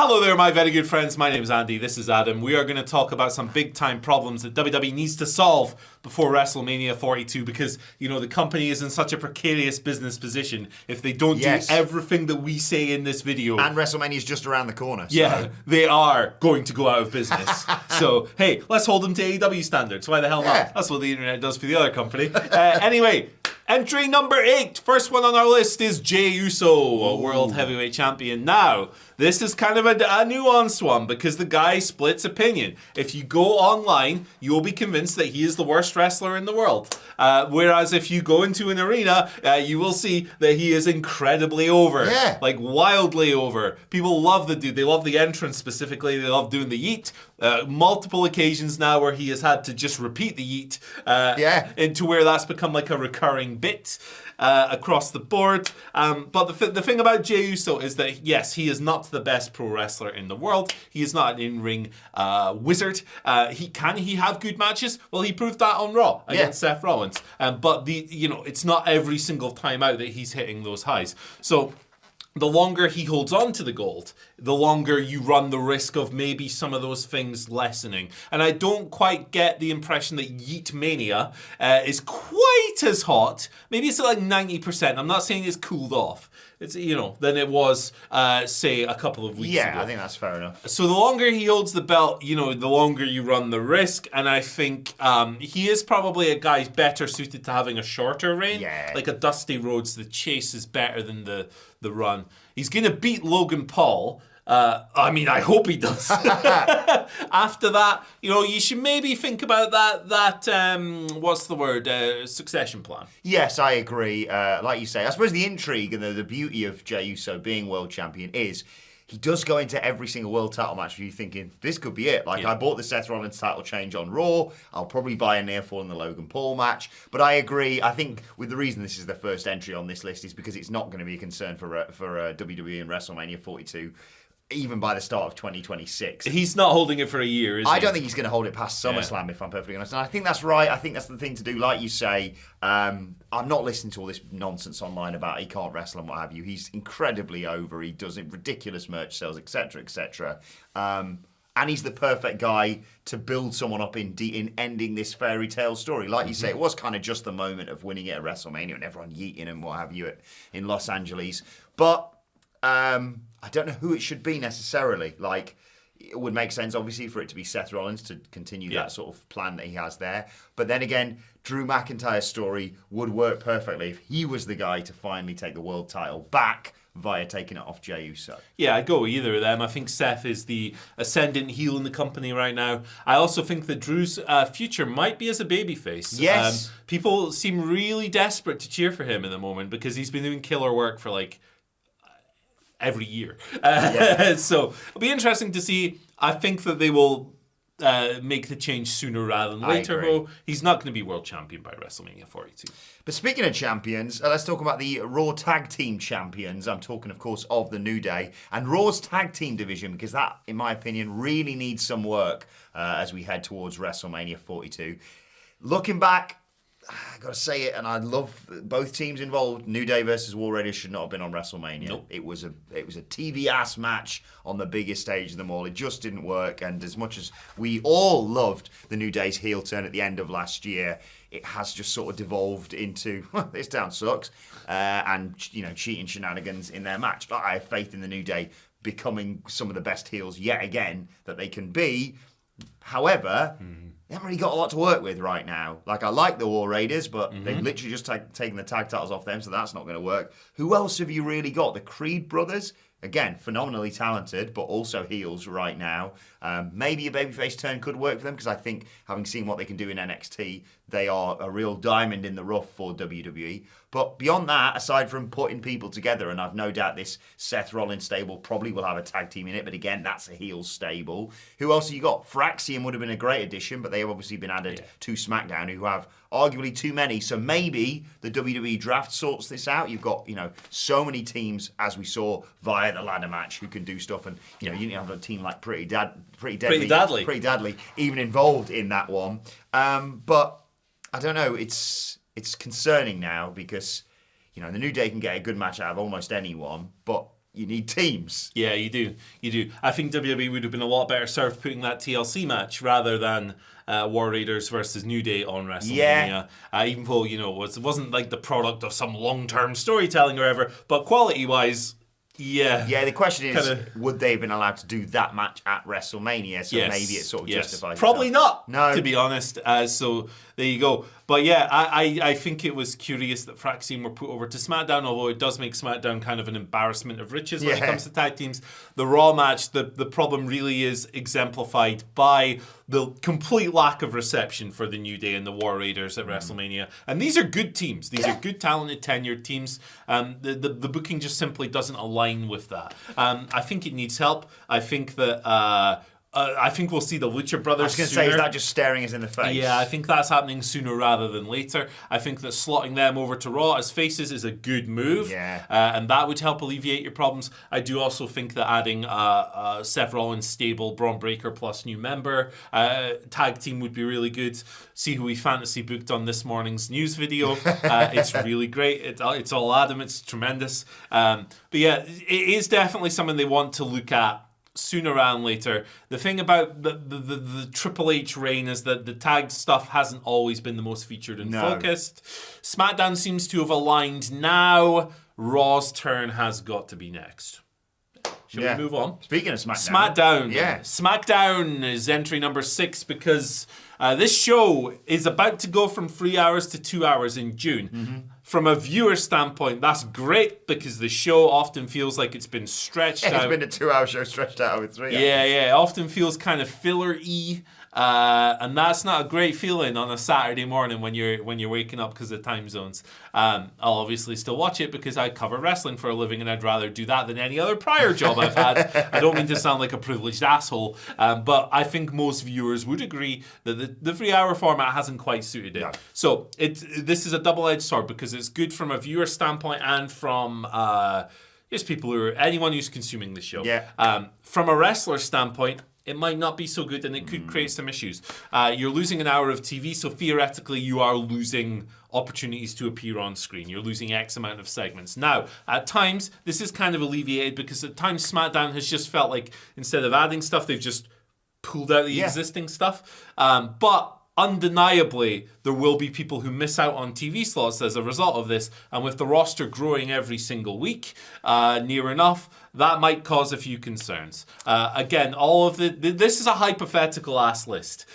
Hello there, my very good friends. My name is Andy. This is Adam. We are going to talk about some big-time problems that WWE needs to solve before WrestleMania 42 because, the company is in such a precarious business position if they don't do everything that we say in this video. And WrestleMania is just around the corner. So. Yeah, they are going to go out of business. So, hey, let's hold them to AEW standards. Why the hell not? That's what the internet does for the other company. Anyway, entry number 8. First one on our list is Jey Uso, a World Heavyweight Champion. Now, this is kind of a nuanced one because the guy splits opinion. If you go online, you'll be convinced that he is the worst wrestler in the world. Whereas if you go into an arena, you will see that he is incredibly over. Yeah. Like wildly over. People love the dude. They love the entrance specifically. They love doing the yeet. Multiple occasions now where he has had to just repeat the yeet. Into where that's become like a recurring bit. Across the board. But the thing about Jey Uso is that, yes, he is not the best pro wrestler in the world. He is not an in-ring wizard. Can he have good matches? Well, he proved that on Raw against Seth Rollins. But it's not every single time out that he's hitting those highs. So the longer he holds on to the gold, the longer you run the risk of maybe some of those things lessening. And I don't quite get the impression that Yeet Mania is quite as hot. Maybe it's at like 90%. I'm not saying it's cooled off. It's, than it was, say, a couple of weeks ago. Yeah, I think that's fair enough. So the longer he holds the belt, the longer you run the risk. And I think he is probably a guy better suited to having a shorter reign. Yeah. Like a Dusty Rhodes, the chase is better than the run. He's going to beat Logan Paul. I hope he does. After that, you should maybe think about that what's the word? Succession plan. Yes, I agree. Like you say, I suppose the intrigue and the beauty of Jey Uso being world champion is he does go into every single world title match with you thinking, this could be it. I bought the Seth Rollins title change on Raw. I'll probably buy a near fall in the Logan Paul match. But I agree. I think with the reason this is the first entry on this list is because it's not going to be a concern for WWE and WrestleMania 42. Even by the start of 2026. He's not holding it for a year, is he? I don't think he's going to hold it past SummerSlam, if I'm perfectly honest. And I think that's right. I think that's the thing to do. Like you say, I'm not listening to all this nonsense online about he can't wrestle and what have you. He's incredibly over. He does ridiculous merch sales, etc., etc. And he's the perfect guy to build someone up in ending this fairy tale story. Like you say, it was kind of just the moment of winning it at WrestleMania and everyone yeeting and what have you in Los Angeles. But I don't know who it should be necessarily. It would make sense, obviously, for it to be Seth Rollins to continue that sort of plan that he has there. But then again, Drew McIntyre's story would work perfectly if he was the guy to finally take the world title back via taking it off Jey Uso. Yeah, I'd go with either of them. I think Seth is the ascendant heel in the company right now. I also think that Drew's future might be as a babyface. Yes. People seem really desperate to cheer for him in the moment because he's been doing killer work for every year. So it'll be interesting to see. I think that they will make the change sooner rather than later. Though he's not going to be world champion by WrestleMania 42. But speaking of champions, let's talk about the Raw Tag Team Champions. I'm talking, of course, of the New Day and Raw's Tag Team division because that, in my opinion, really needs some work as we head towards WrestleMania 42. Looking back, I gotta say it, and I love both teams involved. New Day versus War Raiders should not have been on WrestleMania. Nope. It was a TV ass match on the biggest stage of them all. It just didn't work. And as much as we all loved the New Day's heel turn at the end of last year, it has just sort of devolved into this town sucks and cheating shenanigans in their match. I have faith in the New Day becoming some of the best heels yet again that they can be. However. They haven't really got a lot to work with right now. I like the War Raiders, but they've literally just taken the tag titles off them, so that's not going to work. Who else have you really got? The Creed brothers? Again, phenomenally talented, but also heels right now. Maybe a babyface turn could work for them, because I think, having seen what they can do in NXT, they are a real diamond in the rough for WWE. But beyond that, aside from putting people together, and I've no doubt this Seth Rollins stable probably will have a tag team in it, but again, that's a heel stable. Who else have you got? Fraxium would have been a great addition, but they have obviously been added to SmackDown, who have arguably too many. So maybe the WWE draft sorts this out. You've got, so many teams, as we saw via the ladder match, who can do stuff. And, you need to have a team like Pretty Deadly even involved in that one. But I don't know. It's concerning now because, the New Day can get a good match out of almost anyone, but you need teams. Yeah, you do. You do. I think WWE would have been a lot better served putting that TLC match rather than War Raiders versus New Day on WrestleMania. Even though, it wasn't like the product of some long-term storytelling or whatever, but quality-wise, yeah. Yeah, the question is, would they have been allowed to do that match at WrestleMania? So maybe it sort of justifies Probably itself. not, to be honest. So there you go. But yeah, I think it was curious that Fraxine were put over to SmackDown, although it does make SmackDown kind of an embarrassment of riches when it comes to tag teams. The Raw match, the problem really is exemplified by the complete lack of reception for the New Day and the War Raiders at WrestleMania. And these are good teams. These are good, talented, tenured teams. The booking just simply doesn't align with that. I think it needs help. I think that... I think we'll see the Lucha Brothers. I was going to say, is that just staring us in the face? Yeah, I think that's happening sooner rather than later. I think that slotting them over to Raw as faces is a good move. Yeah. And that would help alleviate your problems. I do also think that adding Seth Rollins stable, Braun Breaker plus new member tag team would be really good. See who we fantasy booked on this morning's news video. It's really great. It's all Adam. It's tremendous. But yeah, it is definitely something they want to look at sooner rather than later. The thing about the Triple H reign is that the tag stuff hasn't always been the most featured and focused. SmackDown seems to have aligned now. Raw's turn has got to be next. Shall we move on? Speaking of SmackDown. SmackDown is entry number 6 because this show is about to go from 3 hours to 2 hours in June. Mm-hmm. From a viewer standpoint, that's great because the show often feels like it's been stretched out. It's been a 2-hour show stretched out over 3 hours. Yeah. It often feels kind of filler-y. And that's not a great feeling on a Saturday morning when you're waking up because of time zones. I'll obviously still watch it because I cover wrestling for a living and I'd rather do that than any other prior job I've had. I don't mean to sound like a privileged asshole, but I think most viewers would agree that the 3-hour format hasn't quite suited it. No. So this is a double-edged sword because it's good from a viewer standpoint and from just anyone who's consuming the show. Yeah. From a wrestler standpoint, it might not be so good and it could create some issues. You're losing an hour of TV, so theoretically you are losing opportunities to appear on screen. You're losing X amount of segments. Now, at times, this is kind of alleviated because at times SmackDown has just felt like instead of adding stuff, they've just pulled out the existing stuff. But undeniably, there will be people who miss out on TV slots as a result of this. And with the roster growing every single week, near enough, that might cause a few concerns. Again, all of this is a hypothetical ass list.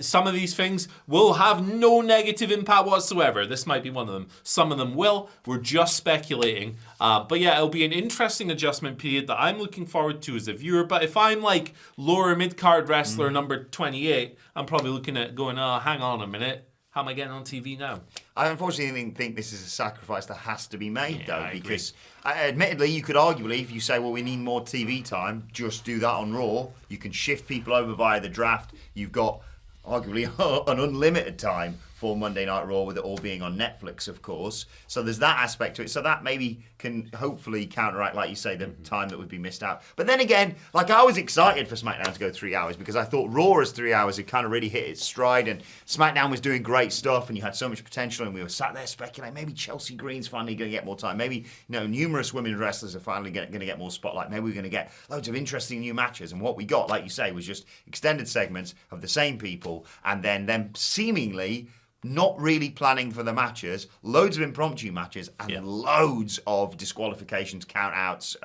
Some of these things will have no negative impact whatsoever. This might be one of them. Some of them will. We're just speculating. But yeah, it'll be an interesting adjustment period that I'm looking forward to as a viewer. But if I'm like lower mid-card wrestler number 28, I'm probably looking at going, hang on a minute. How am I getting on TV now? I unfortunately think this is a sacrifice that has to be made, though, because admittedly, you could arguably, if you say, well, we need more TV time, just do that on Raw. You can shift people over via the draft. You've got arguably an unlimited time for Monday Night Raw, with it all being on Netflix, of course. So there's that aspect to it. So that maybe can hopefully counteract, like you say, the time that would be missed out. But then again, like I was excited for SmackDown to go 3 hours because I thought Raw as 3 hours had kind of really hit its stride and SmackDown was doing great stuff and you had so much potential and we were sat there speculating maybe Chelsea Green's finally going to get more time. Maybe numerous women wrestlers are finally going to get more spotlight. Maybe we're going to get loads of interesting new matches. And what we got, like you say, was just extended segments of the same people and then them seemingly not really planning for the matches, loads of impromptu matches, and loads of disqualifications, count-outs,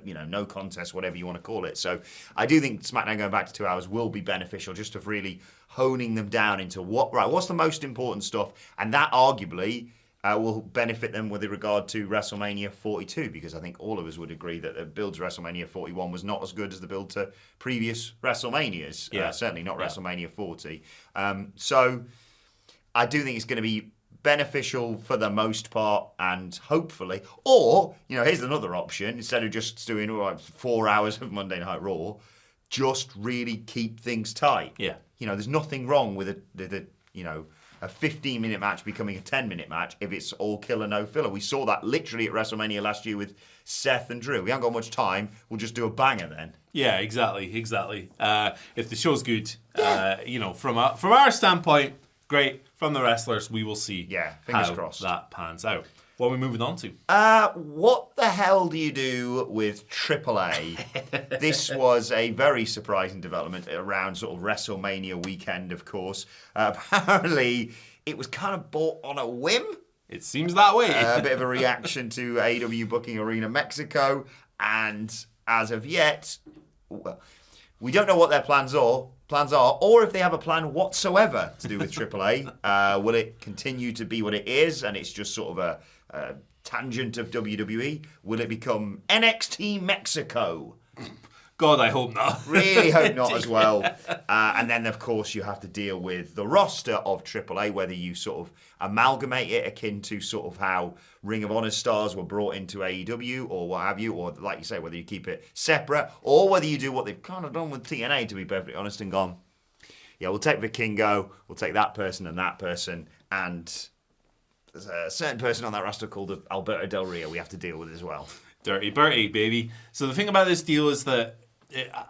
no contest, whatever you want to call it. So I do think SmackDown going back to 2 hours will be beneficial, just of really honing them down into what's the most important stuff, and that arguably will benefit them with regard to WrestleMania 42, because I think all of us would agree that the build to WrestleMania 41 was not as good as the build to previous WrestleManias, certainly not WrestleMania 40. So I do think it's going to be beneficial for the most part, and hopefully, or, here's another option, instead of just doing 4 hours of Monday Night Raw, just really keep things tight. Yeah. There's nothing wrong with a 15-minute match becoming a 10-minute match if it's all killer, no filler. We saw that literally at WrestleMania last year with Seth and Drew. We haven't got much time. We'll just do a banger then. Yeah, exactly. If the show's good, from our standpoint, great. From the wrestlers, we will see fingers how crossed. that pans out. What are we moving on to? What the hell do you do with AAA? This was a very surprising development around sort of WrestleMania weekend, of course. Apparently, it was kind of bought on a whim. It seems that way. A bit of a reaction to AEW booking Arena Mexico. And as of yet, well, we don't know what their plans are, or if they have a plan whatsoever to do with AAA. Will it continue to be what it is, and it's just sort of a tangent of WWE? Will it become NXT Mexico? God, I hope not. Really hope not as well. And then, of course, you have to deal with the roster of AAA, whether you sort of amalgamate it akin to sort of how Ring of Honor stars were brought into AEW or what have you, or like you say, whether you keep it separate, or whether you do what they've kind of done with TNA, to be perfectly honest, and gone, yeah, we'll take Vikingo, we'll take that person, and there's a certain person on that roster called Alberto Del Rio we have to deal with as well. Dirty Bertie, baby. So the thing about this deal is that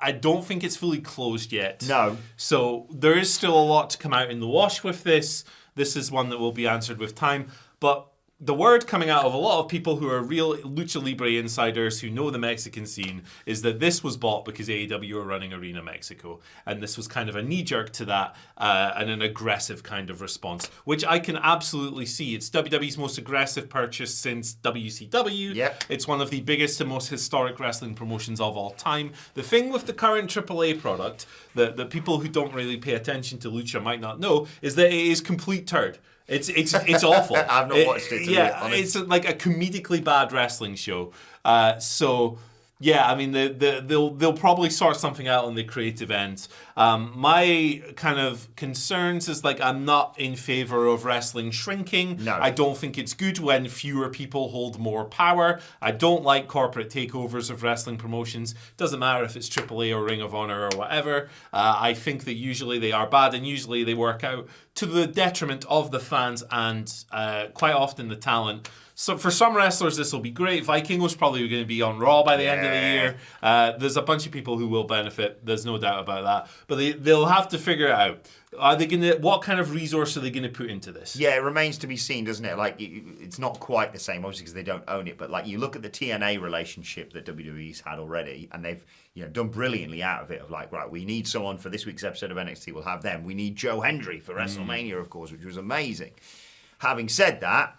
I don't think it's fully closed yet. No. So there is still a lot to come out in the wash with this. This is one that will be answered with time. But the word coming out of a lot of people who are real Lucha Libre insiders who know the Mexican scene is that this was bought because AEW are running Arena Mexico. And this was kind of a knee-jerk to that and an aggressive kind of response, which I can absolutely see. It's WWE's most aggressive purchase since WCW. Yep. It's one of the biggest and most historic wrestling promotions of all time. The thing with the current AAA product that people who don't really pay attention to Lucha might not know is that it is complete turd. It's awful. I've not watched it. It's like a comedically bad wrestling show. So yeah, I mean they'll probably sort something out on the creative end. My kind of concerns is like I'm not in favor of wrestling shrinking. No. I don't think it's good when fewer people hold more power. I don't like corporate takeovers of wrestling promotions. Doesn't matter if it's AAA or Ring of Honor or whatever. I think that usually they are bad and usually they work out to the detriment of the fans and quite often the talent. So for some wrestlers, this will be great. Vikingo's probably going to be on Raw by the end of the year. There's a bunch of people who will benefit. There's no doubt about that. But they'll have to figure it out. Are they going to? What kind of resource are they going to put into this? Yeah, it remains to be seen, doesn't it? Like, it's not quite the same, obviously, because they don't own it. But like, you look at the TNA relationship that WWE's had already, and they've done brilliantly out of it. Of like, right, we need someone for this week's episode of NXT. We'll have them. We need Joe Hendry for WrestleMania, of course, which was amazing. Having said that,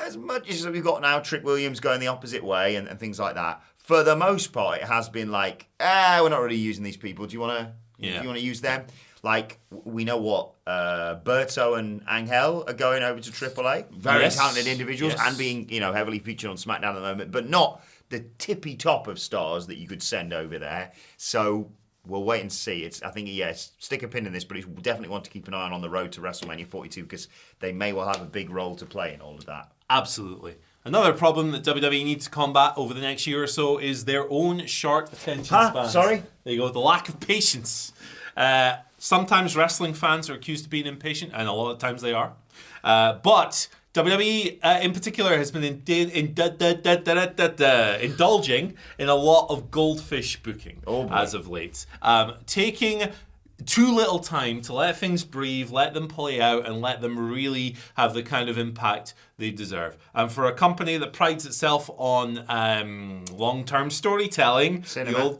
as much as we've got now Trick Williams going the opposite way and things like that, for the most part, it has been like, we're not really using these people. Do you want to use them? Like, we know what Berto and Angel are going over to AAA. Very talented individuals and being, heavily featured on SmackDown at the moment, but not the tippy top of stars that you could send over there. So we'll wait and see. I think, stick a pin in this, but it's definitely one to keep an eye on the road to WrestleMania 42 because they may well have a big role to play in all of that. Absolutely. Another problem that WWE needs to combat over the next year or so is their own short attention spans. Sorry? There you go. The lack of patience. Sometimes wrestling fans are accused of being impatient, and a lot of times they are. But WWE, in particular, has been indulging in a lot of goldfish booking as of late. Taking too little time to let things breathe, let them play out, and let them really have the kind of impact they deserve. And for a company that prides itself on long-term storytelling,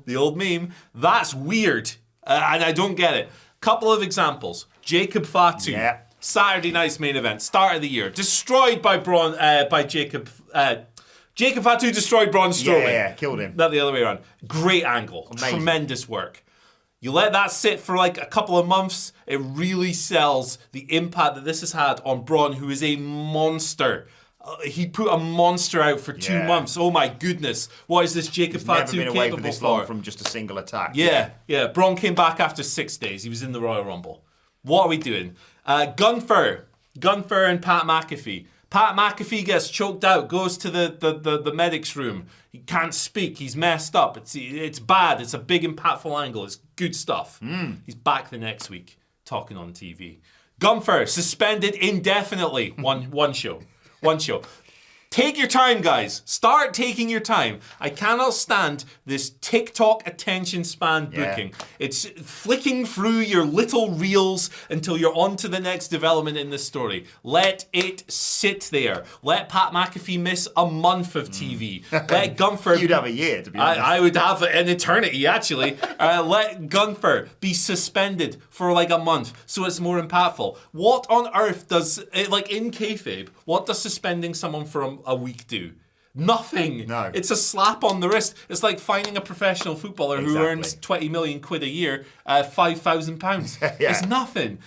the old meme, that's weird. And I don't get it. Couple of examples. Jacob Fatu. Yeah. Saturday night's main event, start of the year, destroyed by Jacob. Jacob Fatu destroyed Braun Strowman. Yeah, killed him. Not the other way around. Great angle. Amazing. Tremendous work. You let that sit for like a couple of months, it really sells the impact that this has had on Braun, who is a monster. He put a monster out for 2 months. Oh my goodness. What is this Jacob Fatu capable for? Never been away for this long from just a single attack. Yeah. Braun came back after 6 days. He was in the Royal Rumble. What are we doing? Gunther and Pat McAfee. Pat McAfee gets choked out, goes to the medic's room. He can't speak. He's messed up. It's bad. It's a big, impactful angle. It's good stuff. He's back the next week talking on TV. Gunther suspended indefinitely. One show. Take your time, guys. Start taking your time. I cannot stand this TikTok attention span booking. It's flicking through your little reels until you're on to the next development in the story. Let it sit there. Let Pat McAfee miss a month of TV. Let Gunther... You'd have a year, to be honest. I would have an eternity, actually. Let Gunther be suspended for like a month so it's more impactful. What on earth does, like in kayfabe, what does suspending someone for a week do? Nothing. No. It's a slap on the wrist. It's like finding a professional footballer who earns 20 million quid a year, £5,000. It's nothing.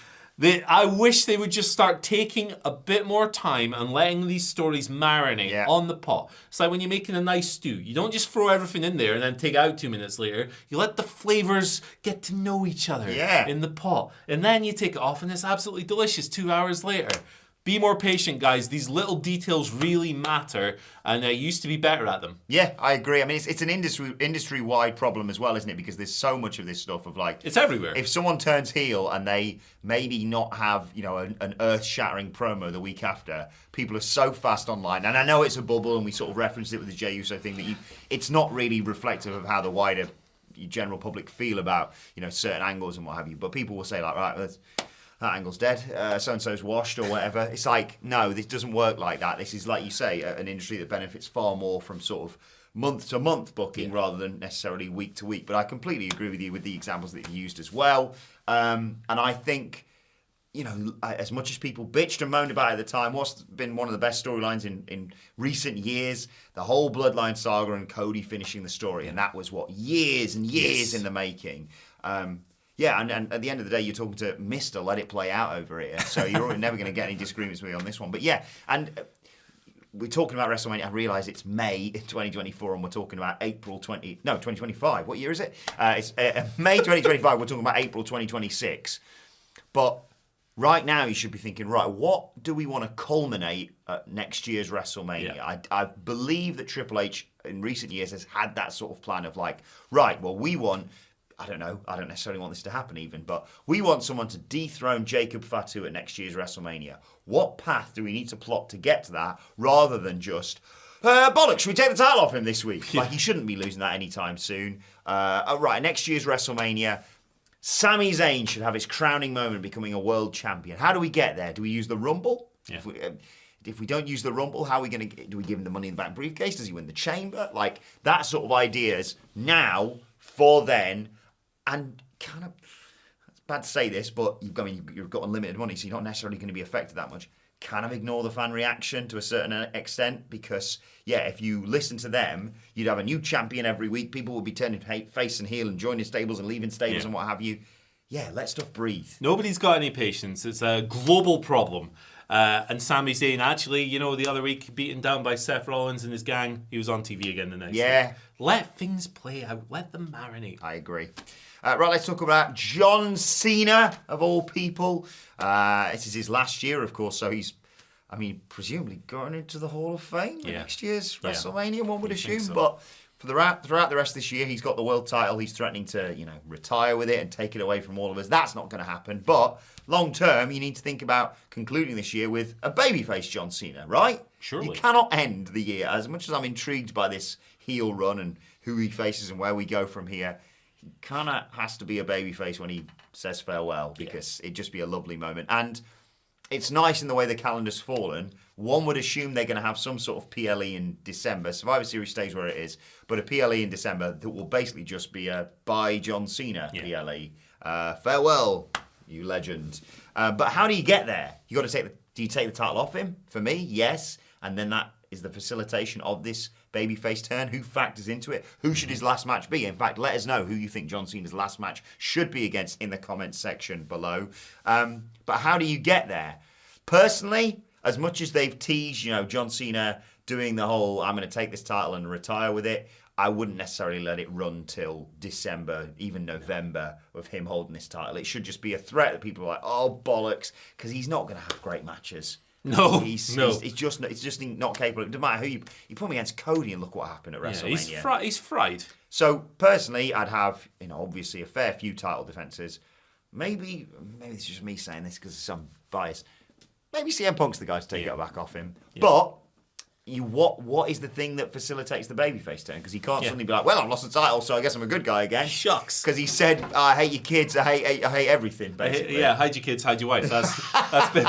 I wish they would just start taking a bit more time and letting these stories marinate on the pot. It's like when you're making a nice stew. You don't just throw everything in there and then take it out 2 minutes later. You let the flavors get to know each other in the pot. And then you take it off and it's absolutely delicious 2 hours later. Be more patient, guys. These little details really matter, and I used to be better at them. Yeah, I agree. I mean, it's an industry-wide problem as well, isn't it? Because there's so much of this stuff of like... It's everywhere. If someone turns heel and they maybe not have, you know, an earth-shattering promo the week after, people are so fast online. And I know it's a bubble, and we sort of referenced it with the Jey Uso thing, that it's not really reflective of how the wider general public feel about, you know, certain angles and what have you. But people will say, like, right, that angle's dead, so-and-so's washed or whatever. It's like, no, this doesn't work like that. This is, like you say, an industry that benefits far more from sort of month-to-month booking rather than necessarily week-to-week. But I completely agree with you with the examples that you used as well. And I think, you know, as much as people bitched and moaned about it at the time, what's been one of the best storylines in recent years, the whole Bloodline saga and Cody finishing the story. And that was, what, years and years in the making. Yeah, and at the end of the day, you're talking to Mr. Let It Play Out over here, so you're never going to get any disagreements with me on this one. But yeah, and we're talking about WrestleMania. I realise it's May 2024, and we're talking about 2025. What year is it? It's May 2025. We're talking about April 2026. But right now, you should be thinking, right, what do we want to culminate at next year's WrestleMania? Yeah. I believe that Triple H in recent years has had that sort of plan of like, right, well, we want... I don't know. I don't necessarily want this to happen even, but we want someone to dethrone Jacob Fatu at next year's WrestleMania. What path do we need to plot to get to that rather than just, bollocks, should we take the title off him this week? Like, he shouldn't be losing that anytime soon. Right, next year's WrestleMania, Sami Zayn should have his crowning moment becoming a world champion. How do we get there? Do we use the Rumble? Yeah. If we don't use the Rumble, how are we going to... Do we give him the Money in the Bank briefcase? Does he win the Chamber? Like, that sort of ideas now for then... And kind of, it's bad to say this, but you've got unlimited money, so you're not necessarily going to be affected that much. Kind of ignore the fan reaction to a certain extent because, yeah, if you listen to them, you'd have a new champion every week. People would be turning face and heel and joining stables and leaving stables and what have you. Yeah, let stuff breathe. Nobody's got any patience. It's a global problem. And Sami Zayn, actually, you know, the other week, beaten down by Seth Rollins and his gang, he was on TV again the next week. Let things play out. Let them marinate. I agree. Right, let's talk about John Cena, of all people. This is his last year, of course, so he's, I mean, presumably going into the Hall of Fame next year's WrestleMania, one would assume. So. But throughout the rest of this year, he's got the world title. He's threatening to, you know, retire with it and take it away from all of us. That's not going to happen. But long term, you need to think about concluding this year with a babyface John Cena, right? Surely. You cannot end the year, as much as I'm intrigued by this heel run and who he faces and where we go from here. He kind of has to be a babyface when he says farewell because it'd just be a lovely moment. And it's nice in the way the calendar's fallen. One would assume they're going to have some sort of PLE in December. Survivor Series stays where it is, but a PLE in December that will basically just be a bye John Cena PLE. Farewell, you legend. But how do you get there? Do you take the title off him? For me, yes. And then that is the facilitation of this babyface turn. Who factors into it? Who should his last match be? In fact, let us know who you think John Cena's last match should be against in the comments section below. But how do you get there? Personally, as much as they've teased, you know, John Cena doing the whole, I'm going to take this title and retire with it, I wouldn't necessarily let it run till December, even November, of him holding this title. It should just be a threat that people are like, oh, bollocks, because he's not going to have great matches. No, he's just not capable. It doesn't matter who you put him against Cody and look what happened at WrestleMania. Yeah, he's fried. So personally, I'd have, you know, obviously a fair few title defenses. Maybe it's just me saying this because of some bias. Maybe CM Punk's the guy to take it back off him. Yeah. But what is the thing that facilitates the babyface turn? Because he can't suddenly be like, well, I've lost the title, so I guess I'm a good guy again. Shucks. Because he said, I hate your kids, I hate everything, basically. Hide your kids, hide your wife. That's been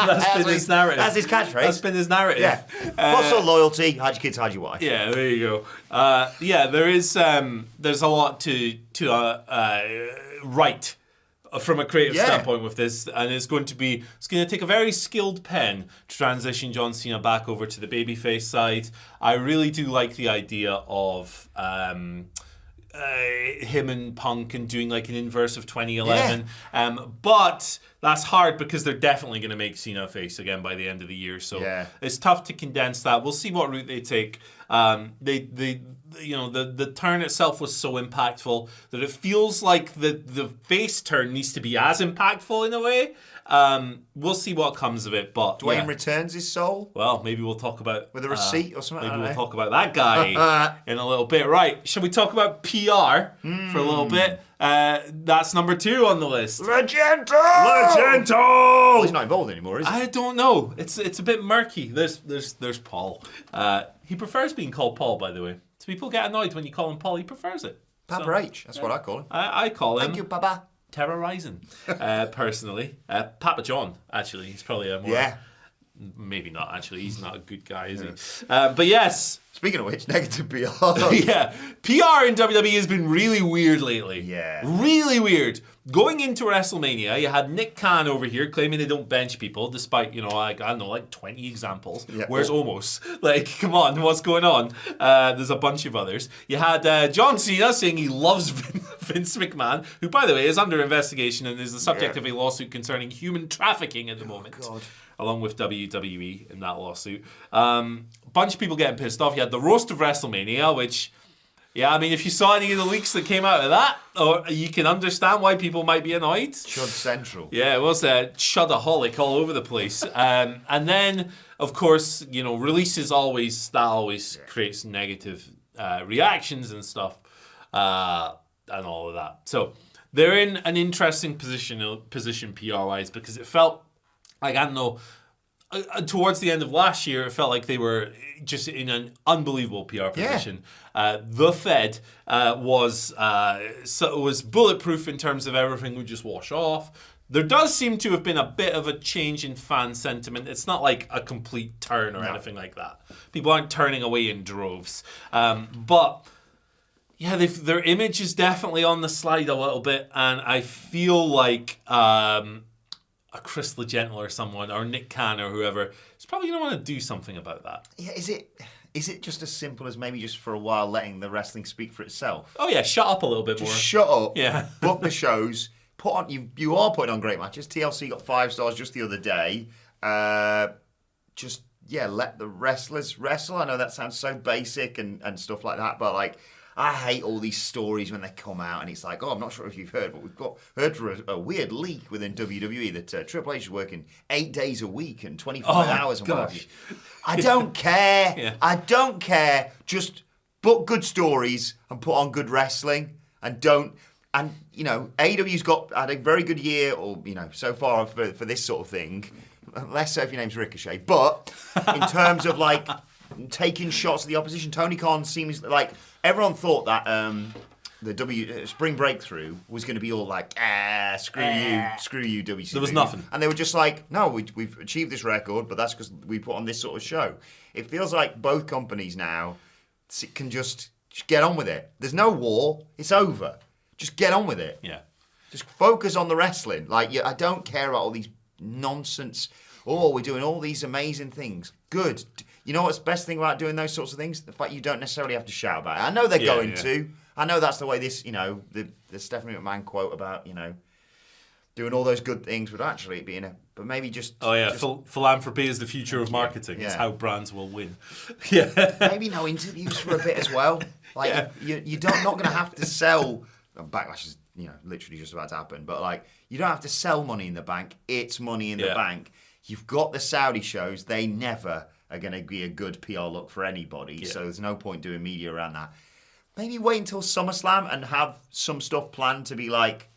his narrative. That's his catchphrase. That's been his narrative. Yeah. Muscle loyalty, hide your kids, hide your wife. Yeah, there you go. There's a lot to write from a creative standpoint with this, and it's going to take a very skilled pen to transition John Cena back over to the babyface side. I really do like the idea of him and Punk and doing like an inverse of 2011, but that's hard because they're definitely going to make Cena face again by the end of the year, so it's tough to condense that. We'll see what route they take. The turn itself was so impactful that it feels like the face turn needs to be as impactful in a way. We'll see what comes of it, but Dwayne returns his soul. Well, maybe we'll talk about with a receipt or something. Maybe we'll talk about that guy in a little bit. Right? Shall we talk about PR for a little bit? That's number 2 on the list. Legendo. Well, he's not involved anymore, is he? I don't know. It's a bit murky. There's Paul. He prefers being called Paul, by the way. So people get annoyed when you call him Paul. He prefers it. Papa H. That's what I call him. I call him. Thank you, Papa. Terrorizing, personally. Papa John, actually. He's probably a more... Yeah. Maybe not, actually. He's not a good guy, is he? But yes. Speaking of which, negative PR. Yeah. PR in WWE has been really weird lately. Yeah. Really weird. Going into WrestleMania, you had Nick Khan over here claiming they don't bench people, despite, like 20 examples. Yeah. Where's Omos? Like, come on, what's going on? There's a bunch of others. You had John Cena saying he loves Vince McMahon, who, by the way, is under investigation and is the subject of a lawsuit concerning human trafficking at the moment. God. Along with WWE in that lawsuit. Bunch of people getting pissed off. You had the roast of WrestleMania, which, if you saw any of the leaks that came out of that, or you can understand why people might be annoyed. Chud Central. Yeah, it was a chudaholic all over the place. And then, of course, releases always creates negative reactions and stuff, and all of that. So they're in an interesting position PR-wise, because it felt like, I don't know, towards the end of last year, it felt like they were just in an unbelievable PR position. The Fed was bulletproof in terms of everything would just wash off. There does seem to have been a bit of a change in fan sentiment. It's not like a complete turn or anything like that. People aren't turning away in droves. But... yeah, their image is definitely on the slide a little bit, and I feel like a Chris LeGentle or someone, or Nick Khan or whoever, is probably going to want to do something about that. Yeah, is it just as simple as maybe just for a while letting the wrestling speak for itself? Oh yeah, shut up a little bit more. Shut up. Yeah. Book the shows. Put on. You are putting on great matches. TLC got 5 stars just the other day. Let the wrestlers wrestle. I know that sounds so basic and stuff like that, but like, I hate all these stories when they come out and it's like, I'm not sure if you've heard, but we've heard through a weird leak within WWE that Triple H is working 8 days a week and 25 hours. Gosh. I don't care. Yeah. I don't care. Just book good stories and put on good wrestling and don't. And, AEW's had a very good year, or, so far for this sort of thing. Less so if your name's Ricochet. But in terms of, like, taking shots at the opposition, Tony Khan seems like everyone thought that the Spring Breakthrough was going to be all like, screw you, WCW. There was nothing. And they were just like, no, we've achieved this record, but that's because we put on this sort of show. It feels like both companies now can just get on with it. There's no war. It's over. Just get on with it. Yeah. Just focus on the wrestling. Like, I don't care about all these nonsense. Oh, we're doing all these amazing things. Good. You know what's the best thing about doing those sorts of things? The fact you don't necessarily have to shout about it. I know they're going to. I know that's the way this, the Stephanie McMahon quote about, doing all those good things would actually be but maybe just... Oh, yeah. Philanthropy is the future of marketing. It's how brands will win. Yeah. Maybe no interviews for a bit as well. Like, you're not going to have to sell... Backlash is, literally just about to happen. But, like, you don't have to sell Money in the Bank. It's Money in the Bank. You've got the Saudi shows. They never are going to be a good PR look for anybody. Yeah. So there's no point doing media around that. Maybe wait until SummerSlam and have some stuff planned to be like,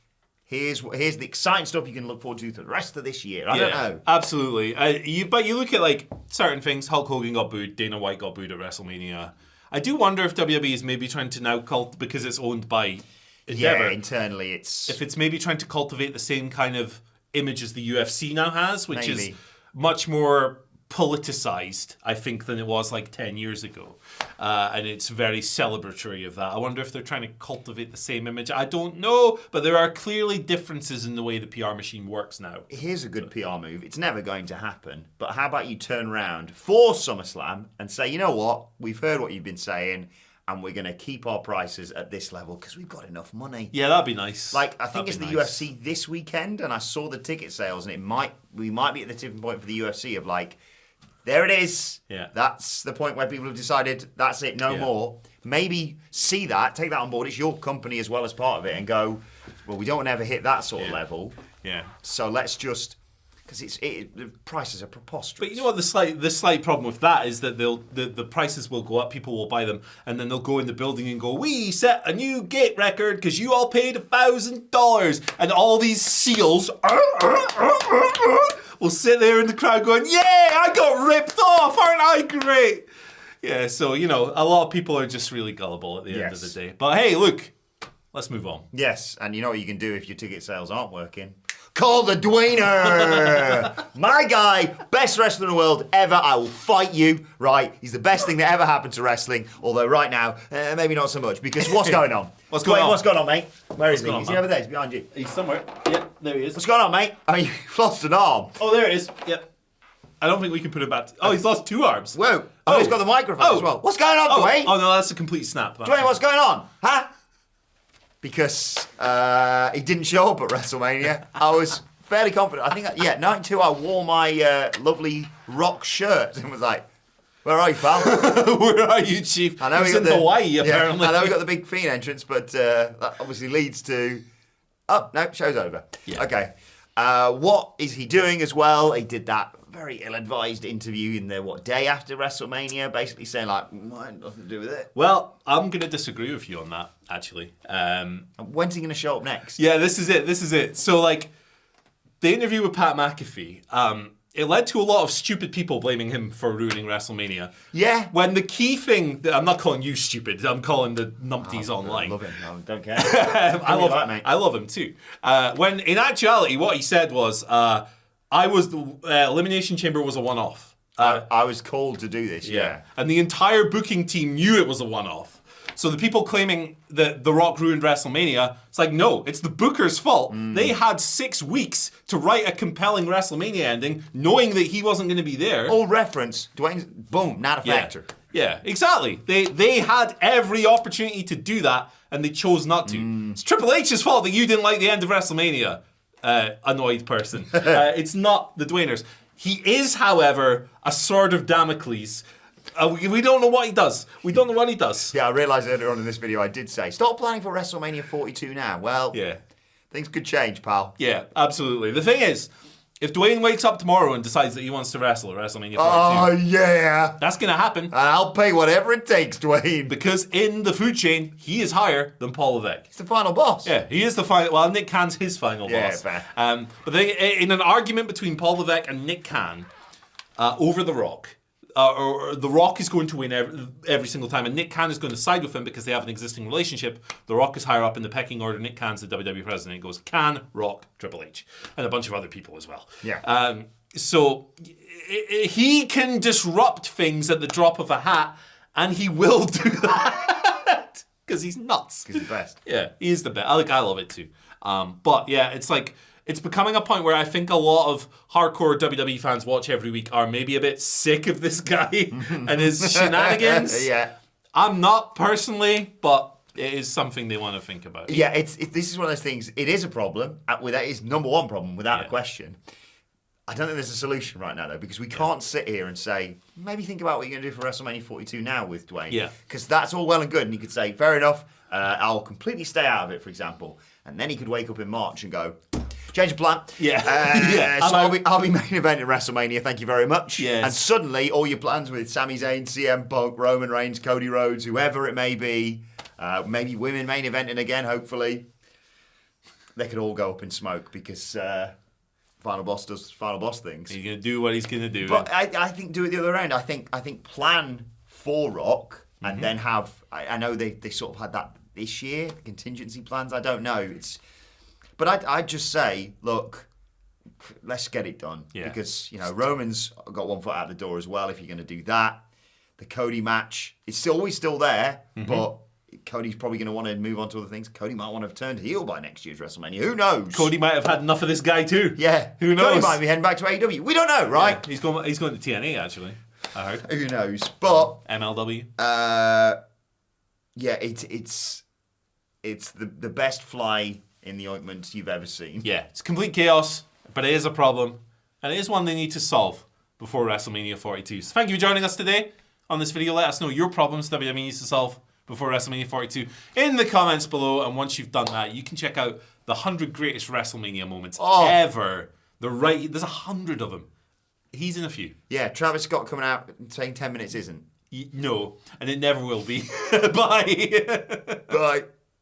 Here's the exciting stuff you can look forward to for the rest of this year. I don't know. Absolutely. But you look at like certain things. Hulk Hogan got booed. Dana White got booed at WrestleMania. I do wonder if WWE is maybe trying to now because it's owned by Endeavor. Yeah, internally if it's maybe trying to cultivate the same kind of image as the UFC now has, which is much more politicized, I think, than it was like 10 years ago. And it's very celebratory of that. I wonder if they're trying to cultivate the same image. I don't know, but there are clearly differences in the way the PR machine works now. Here's a good PR move. It's never going to happen, but how about you turn around for SummerSlam and say, you know what, we've heard what you've been saying, and we're going to keep our prices at this level because we've got enough money. Yeah, that'd be nice. Like, I think it's the UFC this weekend, and I saw the ticket sales, and we might be at the tipping point for the UFC of like, there it is. Yeah. That's the point where people have decided that's it, no more. Maybe see that, take that on board. It's your company as well as part of it, and go, well, we don't want to ever hit that sort of level. Yeah. So let's just, because the prices are preposterous. But you know what the slight problem with that is that the prices will go up, people will buy them, and then they'll go in the building and go, we set a new gate record because you all paid $1,000, and all these seals will sit there in the crowd going, yeah, I got ripped off, aren't I great? Yeah, so, you know, a lot of people are just really gullible at the end of the day. But hey, look, let's move on. Yes, and you know what you can do if your ticket sales aren't working? Call the Dwayner! My guy, best wrestler in the world ever. I will fight you, right? He's the best thing that ever happened to wrestling. Although right now, maybe not so much, because what's going on? What's going on, mate? Where is he? Is he over there? He's behind you. He's somewhere. Yeah, there he is. What's going on, mate? I mean, you've lost an arm. Oh, there it is. Yep. I don't think we can put it back. He's lost 2 arms. Whoa. Oh, he's got the microphone as well. What's going on, Dwayne? Oh, no, that's a complete snap. Dwayne, what's going on? Huh? Because he didn't show up at WrestleMania. I was fairly confident. I think, 92, I wore my lovely Rock shirt and was like, where are you, pal? Where are you, Chief? I know he's in Hawaii, apparently. I know we got the big Fiend entrance, but that obviously leads to... Oh, no, show's over. Yeah. Okay. What is he doing as well? He did that very ill-advised interview in the day after WrestleMania, basically saying like, nothing to do with it. Well, I'm going to disagree with you on that, actually. When's he going to show up next? Yeah, this is it. So, like, the interview with Pat McAfee, it led to a lot of stupid people blaming him for ruining WrestleMania. Yeah. When the key thing, I'm not calling you stupid, I'm calling the numpties online. I love him. I don't care. I love him too. When in actuality, what he said was, the Elimination Chamber was a one-off. I was called to do this, yeah. And the entire booking team knew it was a one-off. So the people claiming that The Rock ruined WrestleMania, it's like, no, it's the booker's fault. They had 6 weeks to write a compelling WrestleMania ending, knowing that he wasn't going to be there. All reference, Dwayne's, boom, not a factor. Yeah, exactly. They had every opportunity to do that, and they chose not to. It's Triple H's fault that you didn't like the end of WrestleMania, annoyed person. It's not the Dwainers. He is, however, a sword of Damocles. We don't know what he does. We don't know what he does. Yeah, I realised earlier on in this video I did say, stop planning for WrestleMania 42 now. Well, things could change, pal. Yeah, absolutely. The thing is, if Dwayne wakes up tomorrow and decides that he wants to wrestle at WrestleMania 42, oh yeah, that's going to happen. And I'll pay whatever it takes, Dwayne. Because in the food chain, he is higher than Paul Levesque. He's the final boss. Yeah, he is the final. Well, Nick Khan's his final boss. Fair. But in an argument between Paul Levesque and Nick Khan over The Rock. Or The Rock is going to win every single time, and Nick Khan is going to side with him because they have an existing relationship. The Rock is higher up in the pecking order. Nick Khan's the WWE president. It goes Khan, Rock, Triple H, and a bunch of other people as well. Yeah. So he can disrupt things at the drop of a hat, and he will do that because he's nuts. He's the best. Yeah, he is the best. I love it too. But yeah, it's like. It's becoming a point where I think a lot of hardcore WWE fans watch every week are maybe a bit sick of this guy and his shenanigans. Yeah. I'm not personally, but it is something they want to think about. Yeah, this is one of those things. It is a problem. It is number one problem, without a question. I don't think there's a solution right now, though, because we can't sit here and say, maybe think about what you're going to do for WrestleMania 42 now with Dwayne. Yeah. Because that's all well and good. And you could say, fair enough, I'll completely stay out of it, for example. And then he could wake up in March and go, change of plan. Yeah. So I'll be main eventing WrestleMania, thank you very much. Yes. And suddenly, all your plans with Sami Zayn, CM Punk, Roman Reigns, Cody Rhodes, whoever it may be, maybe women main eventing again, hopefully. they could all go up in smoke because Final Boss does Final Boss things. He's going to do what he's going to do. But I think do it the other end. I think plan for Rock and then have. I know they sort of had that this year, contingency plans. I don't know. But I'd just say, look, let's get it done. Yeah. Because, Roman's got one foot out the door as well if you're going to do that. The Cody match is always still there, but Cody's probably going to want to move on to other things. Cody might want to have turned heel by next year's WrestleMania. Who knows? Cody might have had enough of this guy too. Yeah. Who knows? Cody might be heading back to AEW. We don't know, right? Yeah. He's going to TNA, actually, I heard. Who knows? But... MLW. Yeah, it's the best fly in the ointment you've ever seen. Yeah, it's complete chaos, but it is a problem, and it is one they need to solve before WrestleMania 42. So thank you for joining us today on this video. Let us know your problems WWE needs to solve before WrestleMania 42 in the comments below, and once you've done that, you can check out the 100 greatest WrestleMania moments ever. There's 100 of them. He's in a few. Yeah, Travis Scott coming out saying 10 minutes isn't. No, and it never will be. Bye. Bye.